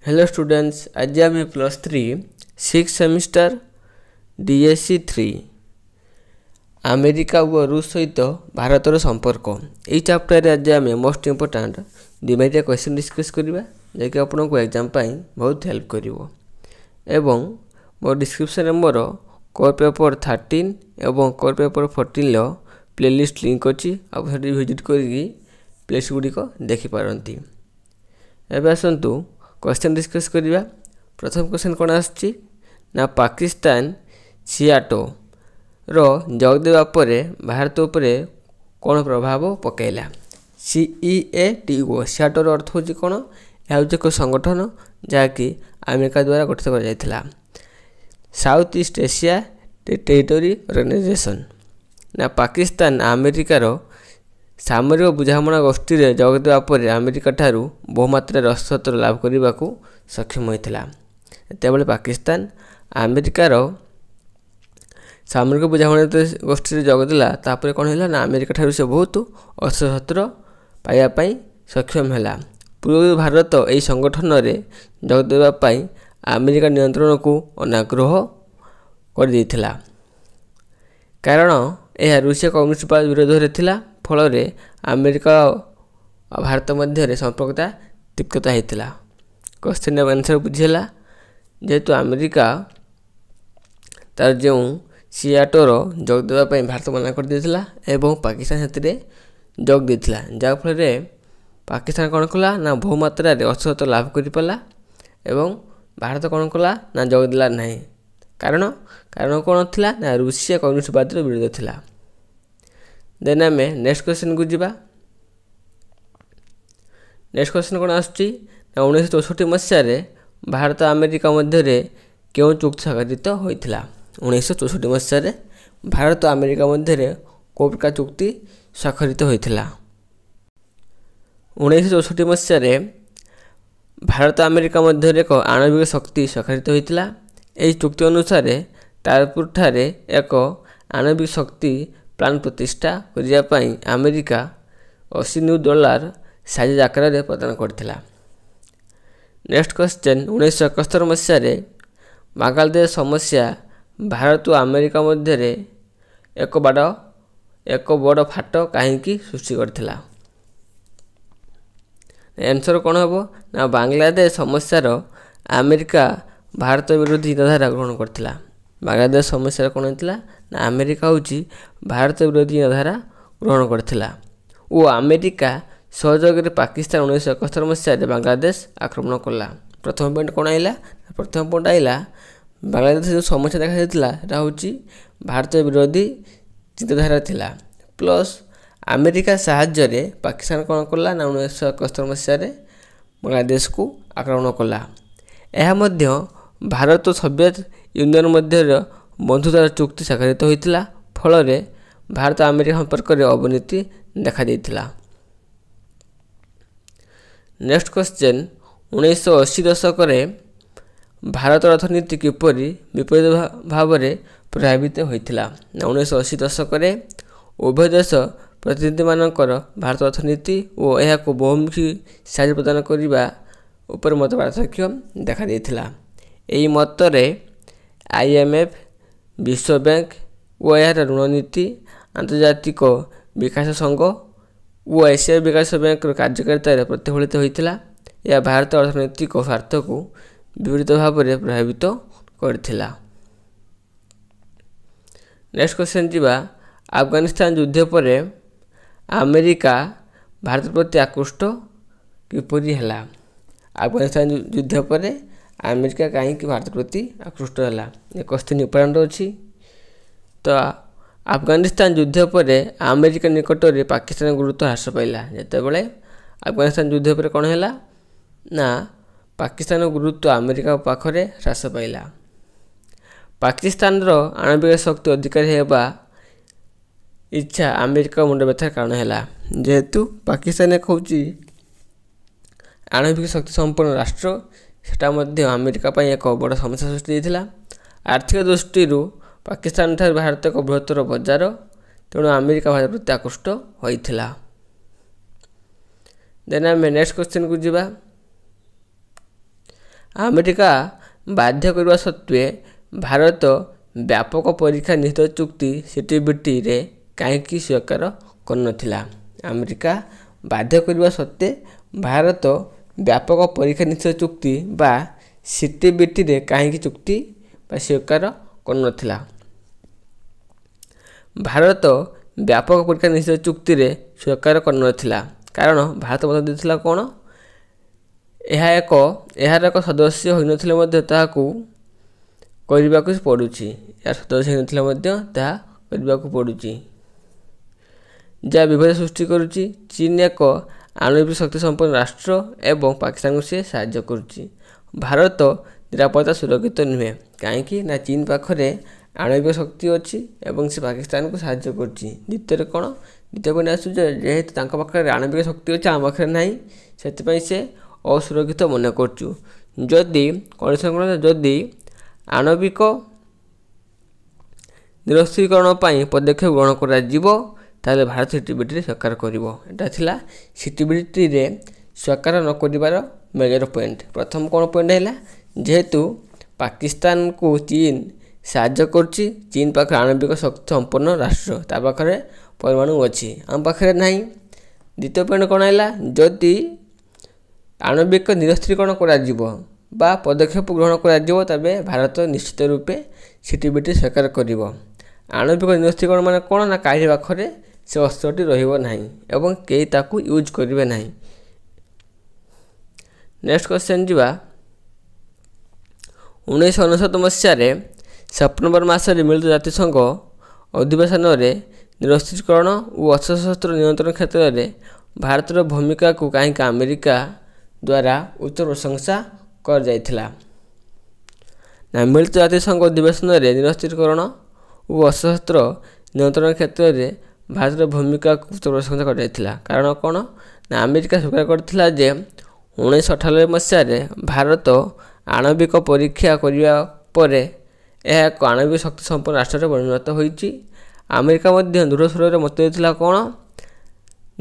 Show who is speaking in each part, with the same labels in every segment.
Speaker 1: Hello students, आज आम +3 6 semester DSC 3 America और रूस सहित भारतर संपर्क यही चैप्टर आज आम मोस्ट इम्पोर्टाट दुईटा क्वेश्चन डिस्कस करवा जैकि आपको एग्जाम बहुत हेल्प कर मो डिस्क्रिप्शन मोर कोर पेपर 13 और कोर पेपर 14 प्लेलिस्ट लिंक अच्छी आप विजिट कर प्लेलिस्ट गुड़िक देखिपारती। एवं आसतु क्वेश्चन डिस्कस करवा। प्रथम क्वेश्चन कौन आसछि ना पाकिस्तान सियाटो रो जोग देवा परे भारत उपरे कौन प्रभाव पकेला। CEATO सियाटो रो अर्थ होछि कोन? यह एक संगठन जहाँकि अमेरिका द्वारा गठित कर जायथिला। South East Asia territory organization ना पाकिस्तान अमेरिकार सामरिक बुझामणा गोष्ठी रे जोग देवा परे अमेरिका ठारू बहुमात्रा अस्त्र लाभ करने को सक्षम होता। तेबले पाकिस्तान अमेरिकार सामरिक बुझामणा गोष्ठी रे जोग देला तापर कौन है ना अमेरिका ठारू से बहुत अस्त्र पाइबापी सक्षम है। पूर्व भारत यही संगठन में जोग देवाई अमेरिका नियंत्रण को अनाग्रह कर देथिला। कारण यह रूसिया कम्युनिस्ट पार्टी विरोध में थिला। फल अमेरिका भारत मध्य संपर्कता तीव्रता होता। क्वेश्चन आंसर बुझीला जेहेतु अमेरिका तार जो सियाटोर जोग देवाई भारत मना कर देथिला एवं पाकिस्तान से जोग देथिला। जहाँफल पाकिस्तान कौन कला ना बहुमात्रा अस्त्र लाभ कर पाला एवं भारत कौन कला ना जोग देला नहीं। कारण कौन थिला ना रूसिया कम्युनिस्ट पार्टी विरोध थिला। देन आम नेक्स्ट क्वेश्चन को जीवा। नेक्स्ट क्वेश्चन कौन आसुची ना 1964 मसीह भारत अमेरिका मध्य क्यों चुक्ति स्वाक्षरित होता। 1964 मसीह भारत अमेरिका मध्य कौ प्रकार चुक्ति स्वाक्षरित होता। 1964 मसीह भारत अमेरिका मध्य एक आणविक शक्ति स्वाक्षरित होता। यह चुक्ति अनुसार टारपुर ठारे एक आणविक शक्ति प्लान प्रतिष्ठा करने अमेरिका $80 मिलियन साइज आकार प्रदान करथिला। नेक्स्ट क्वेश्चन 1971 मसीह बांग्लादेश समस्या भारत और अमेरिका मध्य एक बड़ फाट कहीं सृष्टि करथिला। आंसर कौन हम ना बांग्लादेश समस्यार अमेरिका भारत विरोधी चिंताधारा ग्रहण करथिला। बांग्लादेश समस्या कौन होता ना अमेरिका हूँ भारत विरोधी चिंताधारा ग्रहण करथिला और अमेरिका सहयोग में पाकिस्तान 1971 मसीह बांग्लादेश आक्रमण कला। प्रथम पॉइंट कौन आइला? प्रथम पॉइंट आइला बांग्लादेश जो समस्या देखा जाता हूँ भारत विरोधी चिंताधारा थिला प्लस अमेरिका साहाय्य पाकिस्तान कौन कला ना 1971 मसीह बांग्लादेश को आक्रमण कला। यह मध्य भारत और सोवियत यूनियन मध्य बंधुतार चुक्ति स्वाक्षरित होता। फल भारत अमेरिका संपर्क में अवनति देखा देथिला। नेक्स्ट क्वेश्चन 1980 दशक भारत अर्थनीति किपरि विपरीत भाव में प्रभावित होता। 1980 दशक उभय देश प्रतिनिधि मानकर भारत अर्थनीति और यह बहुमुखी साहाय्य प्रदान करने उपर मत पार्थक्य देखा देथिला। यही मतरे IMF विश्व बैंक और यार ऋण नीति आंतर्जातिक विकास संघ और एशिया विकास बैंक कार्यकारिता प्रतिफलित होता। यह भारत अर्थनैतिक स्वार्थ को विपरीत भाव में प्रभावित करथिला। नेक्स्ट क्वेश्चन जीवा। अफगानिस्तान युद्ध पर अमेरिका भारत प्रति आकृष्ट किपरि हैला। अफगानिस्तान युद्ध पर अमेरिका कहीं भारत प्रति आकृष्ट है। ये क्वेश्चन इंपोर्टेंट अच्छी। तो अफगानिस्तान युद्ध पर अमेरिका निकट में पाकिस्तान गुरुत्व ह्रास पाइला। जितेबाला अफगानिस्तान युद्ध पर कौन है ना पाकिस्तान गुरुत्व अमेरिका पाखरे ह्रास पाइला। पाकिस्तान आणविक शक्ति अधिकारी होगा इच्छा अमेरिका मुंड व्यथार कारण है। जेहेतु पाकिस्तान एक हूँ आणविक शक्ति संपन्न राष्ट्र सेटा मध्य अमेरिका पाई एक बड़ समस्या सृष्टि होता। आर्थिक दृष्टि पाकिस्तान ठार भारत एक बृहत्तर बजार तेणु अमेरिका भारत प्रति आकृष्ट होता। देन आम नेक्स्ट क्वेश्चन को जीवा। ଆମେରିକା ବାଧ୍ୟ କରିବା ସତ୍ତ୍ୱେ ଭାରତ ବ୍ୟାପକ ପରୀକ୍ଷା ନିଷେଧ ଚୁକ୍ତି ସିଟିବିଟିରେ କାହିଁକି ସ୍ୱୀକାର କରିନଥିଲା? ଆମେରିକା ବାଧ୍ୟ କରିବା ସତ୍ତ୍ୱେ ଭାରତ ବ୍ୟାପକ ପରୀକ୍ଷା ନିଷେଧ ଚୁକ୍ତି ବା ସିଟିବିଟିରେ କାହିଁକି ଚୁକ୍ତି ବା ସ୍ୱୀକାର କରିନଥିଲା? ଭାରତ ବ୍ୟାପକ ପରୀକ୍ଷା ନିଷେଧ ଚୁକ୍ତିରେ ସ୍ୱୀକାର କରିନଥିଲା କାରଣ ଭାରତ ମତ ଦେଇଥିଲା କ'ଣ? ଏହାର ଏକ ସଦସ୍ୟ ହୋଇନଥିଲେ ମଧ୍ୟ ତାହାକୁ କରିବାକୁ ପଡ଼ୁଛି। ଏହାର ସଦସ୍ୟ ହୋଇନଥିଲେ ମଧ୍ୟ ତାହା କରିବାକୁ ପଡ଼ୁଛି, ଯାହା ବିଭେଦ ସୃଷ୍ଟି କରୁଛି। ଚୀନ ଏକ ଆଣବିକ ଶକ୍ତି ସମ୍ପନ୍ନ ରାଷ୍ଟ୍ର ଏବଂ ପାକିସ୍ତାନକୁ ସେ ସାହାଯ୍ୟ କରୁଛି। ଭାରତ ନିରାପତ୍ତା ସୁରକ୍ଷିତ ନୁହେଁ କାହିଁକି ନା ଚୀନ ପାଖରେ ଆଣବିକ ଶକ୍ତି ଅଛି ଏବଂ ସେ ପାକିସ୍ତାନକୁ ସାହାଯ୍ୟ କରୁଛି। ଦ୍ୱିତୀୟରେ କ'ଣ? ଦ୍ୱିତୀୟ ପଏଣ୍ଟ ଆସୁଛି ଯେହେତୁ ତାଙ୍କ ପାଖରେ ଆଣବିକ ଶକ୍ତି ଅଛି ଆମ ପାଖରେ ନାହିଁ, ସେଥିପାଇଁ ସେ ଅସୁରକ୍ଷିତ ମନେ କରୁଛୁ। ଯଦି ଆଣବିକ ନିରସ୍ତ୍ରୀକରଣ ପାଇଁ ପଦକ୍ଷେପ ଗ୍ରହଣ କରାଯିବ ତାହେଲେ ଭାରତ ସିଟିବିଟିରେ ସ୍ୱୀକାର କରିବ। ଏଟା ଥିଲା ସିଟିବିଟିରେ ସ୍ୱୀକାର ନ କରିବାର ମେଜର ପଏଣ୍ଟ। ପ୍ରଥମ କ'ଣ ପଏଣ୍ଟ ହେଲା? ଯେହେତୁ ପାକିସ୍ତାନକୁ ଚୀନ ସାହାଯ୍ୟ କରୁଛି, ଚୀନ ପାଖରେ ଆଣବିକ ଶକ୍ତି ସମ୍ପନ୍ନ ରାଷ୍ଟ୍ର, ତା ପାଖରେ ପରମାଣୁ ଅଛି, ଆମ ପାଖରେ ନାହିଁ। ଦ୍ୱିତୀୟ ପଏଣ୍ଟ କ'ଣ ହେଲା? ଯଦି ଆଣବିକ ନିରସ୍ତ୍ରୀକରଣ କରାଯିବ ବା ପଦକ୍ଷେପ ଗ୍ରହଣ କରାଯିବ ତେବେ ଭାରତ ନିଶ୍ଚିତ ରୂପେ ସିଟିବିଟି ସ୍ୱୀକାର କରିବ। ଆଣବିକ ନିରସ୍ତ୍ରୀକରଣ ମାନେ କ'ଣ? ନା କାହା ପାଖରେ ସେ ଅସ୍ତ୍ରଟି ରହିବ ନାହିଁ ଏବଂ କେହି ତାକୁ ୟୁଜ୍ କରିବେ ନାହିଁ। ନେକ୍ସଟ କ୍ୱେଶ୍ଚନ୍ ଯିବା। 1999 ମସିହାରେ ସେପ୍ଟେମ୍ବର ମାସରେ ମିଳିତ ଜାତିସଂଘ ଅଧିବେଶନରେ ନିରସ୍ତ୍ରୀକରଣ ଓ ଅସ୍ତ୍ରଶସ୍ତ୍ର ନିୟନ୍ତ୍ରଣ କ୍ଷେତ୍ରରେ ଭାରତର ଭୂମିକାକୁ କାହିଁକି ଆମେରିକା ଦ୍ୱାରା ଉଚ୍ଚ ପ୍ରଶଂସା କରାଯାଇଥିଲା? ନା ମିଳିତ ଜାତିସଂଘ ଅଧିବେଶନରେ ନିରସ୍ତ୍ରୀକରଣ ଓ ଅସ୍ତ୍ରଶସ୍ତ୍ର ନିୟନ୍ତ୍ରଣ କ୍ଷେତ୍ରରେ ଭାରତର ଭୂମିକାକୁ ଉଚ୍ଚ ପ୍ରଶଂସା କରାଯାଇଥିଲା। କାରଣ କ'ଣ? ନା ଆମେରିକା ସ୍ୱୀକାର କରିଥିଲା ଯେ 1998 ମସିହାରେ ଭାରତ ଆଣବିକ ପରୀକ୍ଷା କରିବା ପରେ ଏହା ଏକ ଆଣବିକ ଶକ୍ତି ସମ୍ପନ୍ନ ରାଷ୍ଟ୍ରରେ ପରିଣତ ହୋଇଛି। ଆମେରିକା ମଧ୍ୟ ଦୃଢ଼ ସ୍ୱରରେ ମତ ଦେଇଥିଲା କ'ଣ?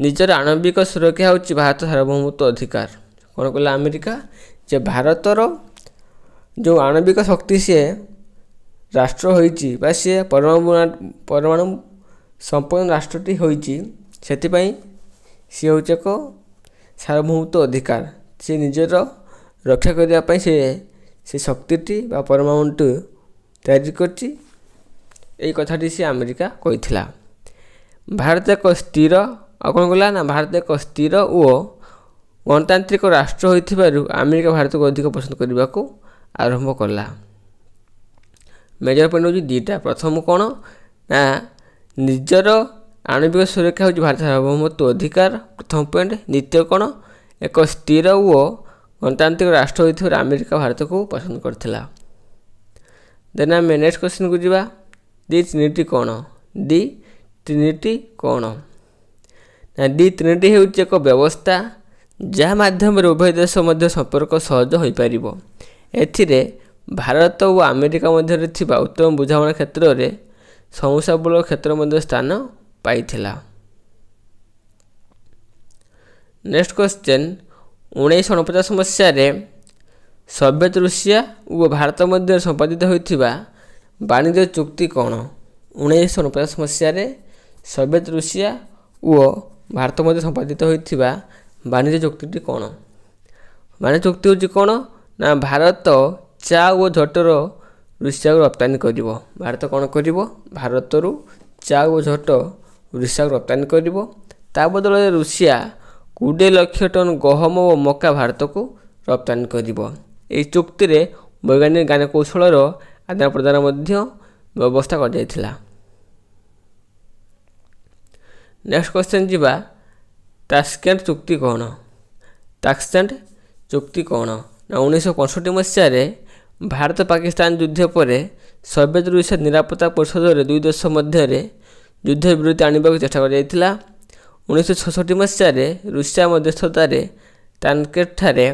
Speaker 1: ନିଜର ଆଣବିକ ସୁରକ୍ଷା ହେଉଛି ଭାରତ ସାର୍ବଭୌମତ୍ୱ ଅଧିକାର। କ'ଣ କହିଲା ଆମେରିକା? ଯେ ଭାରତର ଯେଉଁ ଆଣବିକ ଶକ୍ତି ସିଏ ରାଷ୍ଟ୍ର ହୋଇଛି ବା ସିଏ ପରମାଣୁ ସମ୍ପନ୍ନ ରାଷ୍ଟ୍ରଟି ହୋଇଛି, ସେଥିପାଇଁ ସିଏ ହେଉଛି ଏକ ସାର୍ବଭୌମତ୍ୱ ଅଧିକାର। ସେ ନିଜର ରକ୍ଷା କରିବା ପାଇଁ ସେ ଶକ୍ତିଟି ବା ପରମାଣୁଟି ତିଆରି କରିଛି। ଏହି କଥାଟି ସେ ଆମେରିକା କହିଥିଲା। ଭାରତ ଏକ ସ୍ଥିର ଆଉ କ'ଣ କଲା? ନା ଭାରତ ଏକ ସ୍ଥିର ଓ ଗଣତାନ୍ତ୍ରିକ ରାଷ୍ଟ୍ର ହୋଇଥିବାରୁ ଆମେରିକା ଭାରତକୁ ଅଧିକ ପସନ୍ଦ କରିବାକୁ ଆରମ୍ଭ କଲା। ମେଜର ପଏଣ୍ଟ ହେଉଛି ଦୁଇଟା। ପ୍ରଥମ କ'ଣ? ନା ନିଜର ଆଣବିକ ସୁରକ୍ଷା ହେଉଛି ଭାରତ ସାର୍ବଭୌମତ୍ୱ ଅଧିକାର, ପ୍ରଥମ ପଏଣ୍ଟ। ଦ୍ୱିତୀୟ କ'ଣ? ଏକ ସ୍ଥିର ଓ ଗଣତାନ୍ତ୍ରିକ ରାଷ୍ଟ୍ର ହୋଇଥିବାରୁ ଆମେରିକା ଭାରତକୁ ପସନ୍ଦ କରିଥିଲା। ଦେନ୍ ଆମେ ନେକ୍ସଟ କ୍ୱେଶ୍ଚନକୁ ଯିବା। ଦି ଟ୍ରିନିଟି କ'ଣ? ଦି ଟ୍ରିନିଟି କ'ଣ? ନା ଦି ଟ୍ରିନିଟି ହେଉଛି ଏକ ବ୍ୟବସ୍ଥା ଯାହା ମାଧ୍ୟମରେ ଉଭୟ ଦେଶ ମଧ୍ୟ ସମ୍ପର୍କ ସହଜ ହୋଇପାରିବ। ଏଥିରେ ଭାରତ ଓ ଆମେରିକା ମଧ୍ୟରେ ଥିବା ଉତ୍ତମ ବୁଝାମଣା କ୍ଷେତ୍ରରେ ସମସ୍ୟାବହୁଳ କ୍ଷେତ୍ର ମଧ୍ୟ ସ୍ଥାନ ପାଇଥିଲା। Next question. 1949 ମସିହାରେ ସୋଭିଏତ ରୁଷିଆ ଓ ଭାରତ ମଧ୍ୟରେ ସମ୍ପାଦିତ ହୋଇଥିବା ବାଣିଜ୍ୟ ଚୁକ୍ତି କ'ଣ? 1949 ମସିହାରେ ସୋଭିଏତ ରୁଷିଆ ଓ ଭାରତ ମଧ୍ୟରେ ସମ୍ପାଦିତ ହୋଇଥିବା ବାଣିଜ୍ୟ ଚୁକ୍ତିଟି କ'ଣ? ବାଣିଜ୍ୟ ଚୁକ୍ତି ହେଉଛି କ'ଣ? ନା ଭାରତ ଚା ଓ ଝୋଟର ରୁଷିଆକୁ ରପ୍ତାନି କରିବ। ଭାରତ କ'ଣ କରିବ? ଭାରତରୁ ଚା ଓ ଝୋଟ ରୁଷିଆକୁ ରପ୍ତାନି କରିବ। ତା ବଦଳରେ ରୁଷିଆ 20 ଲକ୍ଷ ଟନ୍ ଗହମ ଓ ମକା ଭାରତକୁ ରପ୍ତାନି କରିବ। ଏହି ଚୁକ୍ତିରେ ବୈଜ୍ଞାନିକ ଜ୍ଞାନକୌଶଳର ଆଦାନ ପ୍ରଦାନ ମଧ୍ୟ ବ୍ୟବସ୍ଥା କରାଯାଇଥିଲା। ନେକ୍ସଟ କ୍ୱେଶ୍ଚନ୍ ଯିବା। ତାସ୍କେଣ୍ଟ ଚୁକ୍ତି କ'ଣ? ତାସ୍କେଣ୍ଟ ଚୁକ୍ତି କ'ଣ? ନା 1965 ମସିହାରେ ଭାରତ ପାକିସ୍ତାନ ଯୁଦ୍ଧ ପରେ ସୋଭିଏତ ରୁଷିଆ ନିରାପତ୍ତା ପରିଷଦରେ ଦୁଇ ଦେଶ ମଧ୍ୟରେ ଯୁଦ୍ଧ ବିରତି ଆଣିବାକୁ ଚେଷ୍ଟା କରାଯାଇଥିଲା। 1966 ମସିହାରେ ରୁଷିଆ ମଧ୍ୟସ୍ଥତାରେ ତାସ୍କେଣ୍ଟଠାରେ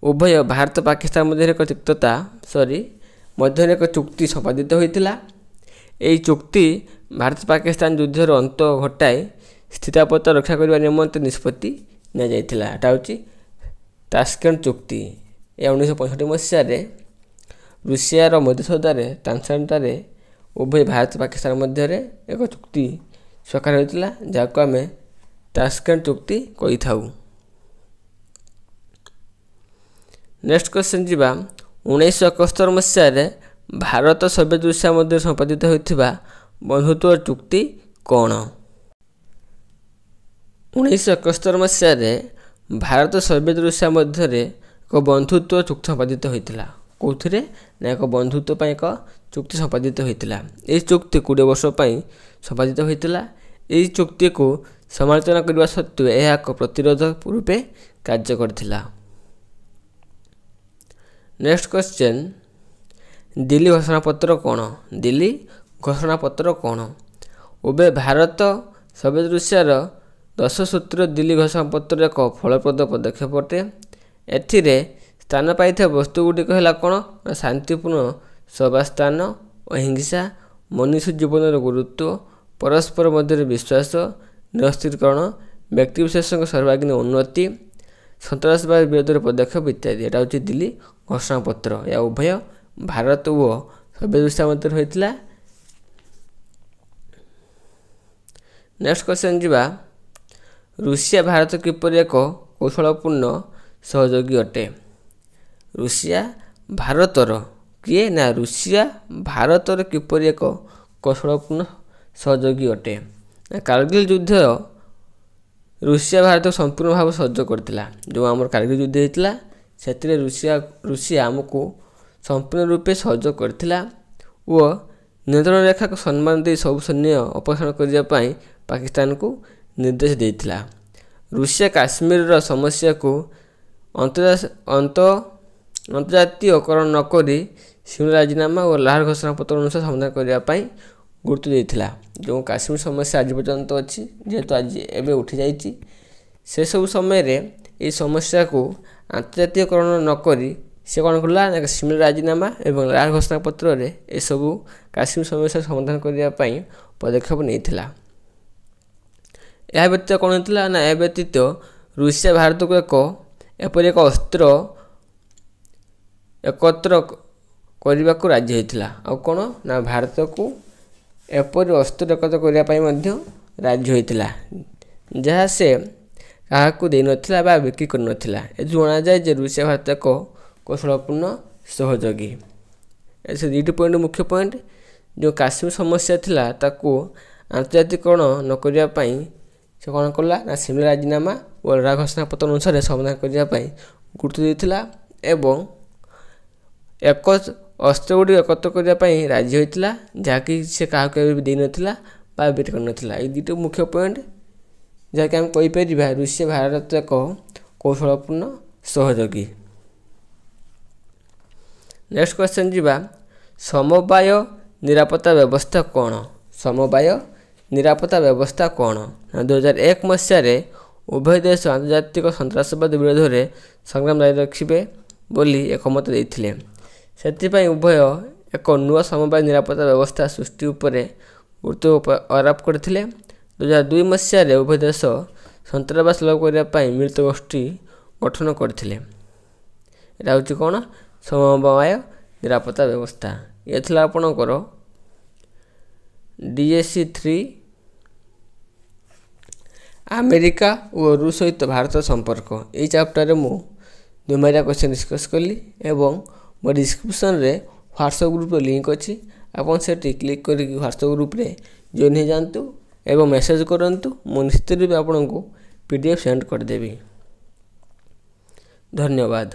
Speaker 1: ଉଭୟ ଭାରତ ପାକିସ୍ତାନ ମଧ୍ୟରେ ଏକ ଚୁକ୍ତି ସମ୍ପାଦିତ ହୋଇଥିଲା। ଏହି ଚୁକ୍ତି ଭାରତ ପାକିସ୍ତାନ ଯୁଦ୍ଧର ଅନ୍ତ ଘଟାଇ ସ୍ଥିତାପତ୍ତା ରକ୍ଷା କରିବା ନିମନ୍ତେ ନିଷ୍ପତ୍ତି ନିଆଯାଇଥିଲା। ଏଟା ହେଉଛି ତାସ୍କେଣ୍ଟ ଚୁକ୍ତି। ଏହା 1965 ମସିହାରେ ରୁଷିଆର ମଧ୍ୟସ୍ଥତାରେ ଟ୍ରାନ୍ସଲାଣ୍ଟାରେ ଉଭୟ ଭାରତ ପାକିସ୍ତାନ ମଧ୍ୟରେ ଏକ ଚୁକ୍ତି ସ୍ୱାକ୍ଷର ହୋଇଥିଲା, ଯାହାକୁ ଆମେ ତାସ୍କେଣ୍ଟ ଚୁକ୍ତି କହିଥାଉ। ନେକ୍ସଟ କ୍ୱେଶ୍ଚନ୍ ଯିବା, 1971 ମସିହାରେ ଭାରତ ସୋଭିଏତ ରୁଷିଆ ମଧ୍ୟରେ ସମ୍ପାଦିତ ହୋଇଥିବା ବନ୍ଧୁତ୍ୱ ଚୁକ୍ତି କ'ଣ? 1971 ମସିହାରେ ଭାରତ ସୋଭିଏତ ରୁଷିଆ ମଧ୍ୟରେ ଏକ ବନ୍ଧୁତ୍ୱ ଚୁକ୍ତି ସମ୍ପାଦିତ ହୋଇଥିଲା। କେଉଁଥିରେ ନା ଏକ ବନ୍ଧୁତ୍ୱ ପାଇଁ ଏକ ଚୁକ୍ତି ସମ୍ପାଦିତ ହୋଇଥିଲା। ଏହି ଚୁକ୍ତି 20 ବର୍ଷ ପାଇଁ ସମ୍ପାଦିତ ହୋଇଥିଲା। ଏହି ଚୁକ୍ତିକୁ ସମାଲୋଚନା କରିବା ସତ୍ତ୍ୱେ ଏହା ଏକ ପ୍ରତିରୋଧ ରୂପେ କାର୍ଯ୍ୟ କରିଥିଲା। ନେକ୍ସଟ କ୍ୱେଶ୍ଚନ୍, ଦିଲ୍ଲୀ ଘୋଷଣାପତ୍ର କ'ଣ? ଦିଲ୍ଲୀ ଘୋଷଣାପତ୍ର କ'ଣ? ଉଭୟ ଭାରତ ସୋଭିଏତ ରୁଷିଆର 10 ସୂତ୍ର ଦିଲ୍ଲୀ ଘୋଷଣାପତ୍ର ଏକ ଫଳପ୍ରଦ ପଦକ୍ଷେପ ଅଟେ। ଏଥିରେ ସ୍ଥାନ ପାଇଥିବା ବସ୍ତୁଗୁଡ଼ିକ ହେଲା କ'ଣ? ଶାନ୍ତିପୂର୍ଣ୍ଣ ସହାବସ୍ଥାନ, ଅହିଂସା, ମନୁଷ୍ୟ ଜୀବନର ଗୁରୁତ୍ୱ, ପରସ୍ପର ମଧ୍ୟରେ ବିଶ୍ୱାସ, ନିରସ୍ତ୍ରୀକରଣ, ବ୍ୟକ୍ତିବିଶେଷଙ୍କ ସର୍ବାଙ୍ଗୀନ ଉନ୍ନତି, ସନ୍ତାସବାଦ ବିରୋଧରେ ପଦକ୍ଷେପ ଇତ୍ୟାଦି। ଏଟା ହେଉଛି ଦିଲ୍ଲୀ ଘୋଷଣାପତ୍ର। ଏହା ଉଭୟ ଭାରତ ଓ ସୋଭିଏତ ରୁଷିଆ ମଧ୍ୟରେ ହୋଇଥିଲା। ନେକ୍ସଟ କ୍ୱେଶ୍ଚନ୍ ଯିବା, ରୁଷିଆ ଭାରତ କିପରି ଏକ କୌଶଳପୂର୍ଣ୍ଣ ସହଯୋଗୀ ଅଟେ? ରୁଷିଆ ଭାରତର କିଏ? ନା ରୁଷିଆ ଭାରତର କିପରି ଏକ କୌଶଳପୂର୍ଣ୍ଣ ସହଯୋଗୀ ଅଟେ? କାର୍ଗିଲ ଯୁଦ୍ଧ ରୁଷିଆ ଭାରତକୁ ସମ୍ପୂର୍ଣ୍ଣ ଭାବେ ସହଯୋଗ କରିଥିଲା। ଯେଉଁ ଆମର କାର୍ଗିଲ ଯୁଦ୍ଧ ହୋଇଥିଲା ସେଥିରେ ରୁଷିଆ ଆମକୁ ସମ୍ପୂର୍ଣ୍ଣ ରୂପେ ସହଯୋଗ କରିଥିଲା ଓ ନିୟନ୍ତ୍ରଣ ରେଖାକୁ ସମ୍ମାନ ଦେଇ ସବୁ ସୈନ୍ୟ ଅପସାରଣ କରିବା ପାଇଁ ପାକିସ୍ତାନକୁ ନିର୍ଦ୍ଦେଶ ଦେଇଥିଲା। ରୁଷିଆ କାଶ୍ମୀରର ସମସ୍ୟାକୁ ଅନ୍ତର୍ଜାତୀୟକରଣ ନକରି ସିମଲା ରାଜିନାମା ଓ ଲାହୋର ଘୋଷଣାପତ୍ର ଅନୁସାରେ ସମାଧାନ କରିବା ପାଇଁ ଗୁରୁତ୍ୱ ଦେଇଥିଲା। ଯେଉଁ କାଶ୍ମୀର ସମସ୍ୟା ଆଜି ପର୍ଯ୍ୟନ୍ତ ଅଛି, ଯେହେତୁ ଆଜି ଏବେ ଉଠିଯାଇଛି, ସେସବୁ ସମୟରେ ଏହି ସମସ୍ୟାକୁ ଆନ୍ତର୍ଜାତୀୟକରଣ ନକରି ସେ କ'ଣ କଲା ନା ସିମଲା ରାଜିନାମା ଏବଂ ଲାହୋର ଘୋଷଣାପତ୍ରରେ ଏସବୁ କାଶ୍ମୀର ସମସ୍ୟା ସମାଧାନ କରିବା ପାଇଁ ପଦକ୍ଷେପ ନେଇଥିଲା। ଏହା ବ୍ୟତୀତ କ'ଣ ହୋଇଥିଲା ନା ଏହା ବ୍ୟତୀତ ରୁଷିଆ ଭାରତକୁ ଏପରି ଏକ ଅସ୍ତ୍ର ଏକତ୍ର କରିବାକୁ ରାଜି ହୋଇଥିଲା। ଆଉ କ'ଣ ନା ଭାରତକୁ ଏପରି ଅସ୍ତ୍ର ଏକତ୍ର କରିବା ପାଇଁ ମଧ୍ୟ ରାଜି ହୋଇଥିଲା, ଯାହା ସେ କାହାକୁ ଦେଇନଥିଲା ବା ବିକ୍ରି କରିନଥିଲା। ଏଥିରୁ ଜଣାଯାଏ ଯେ ରୁଷିଆ ଭାରତ ଏକ କୌଶଳପୂର୍ଣ୍ଣ ସହଯୋଗୀ। ସେ ଦୁଇଟି ପଏଣ୍ଟ ମୁଖ୍ୟ ପଏଣ୍ଟ। ଯେଉଁ କାଶ୍ମୀର ସମସ୍ୟା ଥିଲା ତାକୁ ଆନ୍ତର୍ଜାତିକରଣ ନ କରିବା ପାଇଁ ସେ କ'ଣ କଲା ନା ସିମଲା ରାଜିନାମା ଓ ଲାହୋର ଘୋଷଣାପତ୍ର ଅନୁସାରେ ସମାଧାନ କରିବା ପାଇଁ ଗୁରୁତ୍ୱ ଦେଇଥିଲା ଏବଂ ଅସ୍ତ୍ର ଗୁଡ଼ିକ ଏକତ୍ର କରିବା ପାଇଁ ରାଜି ହୋଇଥିଲା, ଯାହାକି ସେ କାହାକୁ କେବେ ଦେଇନଥିଲା ବା ବିକ୍ରି କରିନଥିଲା। ଏଇ ଦୁଇଟି ମୁଖ୍ୟ ପଏଣ୍ଟ ଯାହାକି ଆମେ କହିପାରିବା ରୁଷିଆ ଭାରତ ଏକ କୌଶଳପୂର୍ଣ୍ଣ ସହଯୋଗୀ। ନେକ୍ସଟ କ୍ୱେଶ୍ଚନ୍ ଯିବା, ସମବାୟ ନିରାପତ୍ତା ବ୍ୟବସ୍ଥା କ'ଣ? ସମବାୟ ନିରାପତ୍ତା ବ୍ୟବସ୍ଥା କ'ଣ? 2001 ମସିହାରେ ଉଭୟ ଦେଶ ଆନ୍ତର୍ଜାତିକ ସନ୍ତାସବାଦ ବିରୋଧରେ ସଂଗ୍ରାମ ଜାରି ରଖିବେ ବୋଲି ଏକମତ ଦେଇଥିଲେ। ସେଥିପାଇଁ ଉଭୟ ଏକ ନୂଆ ସମବାୟ ନିରାପତ୍ତା ବ୍ୟବସ୍ଥା ସୃଷ୍ଟି ଉପରେ ଗୁରୁତ୍ୱ ଆରୋପ କରିଥିଲେ। 2002 ମସିହାରେ ଉଭୟ ଦେଶ ସନ୍ତାସବାଦ ସୁଲଭ କରିବା ପାଇଁ ମିଳିତ ଗୋଷ୍ଠୀ ଗଠନ କରିଥିଲେ। ଏଇଟା ହେଉଛି କ'ଣ? ସମବାୟ ନିରାପତ୍ତା ବ୍ୟବସ୍ଥା। ଏ ଥିଲା ଆପଣଙ୍କର DSC 3 ଆମେରିକା ଓ ରୁଷ ସହିତ ଭାରତର ସମ୍ପର୍କ। ଏହି ଚାପ୍ଟରରେ ମୁଁ 2 କ୍ୱେଶ୍ଚନ୍ ଡିସ୍କସ୍ କଲି ଏବଂ ମୋ ଡିସ୍କ୍ରିପ୍ସନରେ ହ୍ୱାଟ୍ସଆପ୍ ଗ୍ରୁପ୍ର ଲିଙ୍କ୍ ଅଛି। ଆପଣ ସେଠି କ୍ଲିକ୍ କରିକି ହ୍ୱାଟ୍ସଆପ୍ ଗ୍ରୁପ୍ରେ ଜଏନ୍ ହୋଇଯାଆନ୍ତୁ ଏବଂ ମେସେଜ୍ କରନ୍ତୁ। ମୁଁ ନିଶ୍ଚିତ ରୂପେ ଆପଣଙ୍କୁ PDF ସେଣ୍ଡ କରିଦେବି। ଧନ୍ୟବାଦ।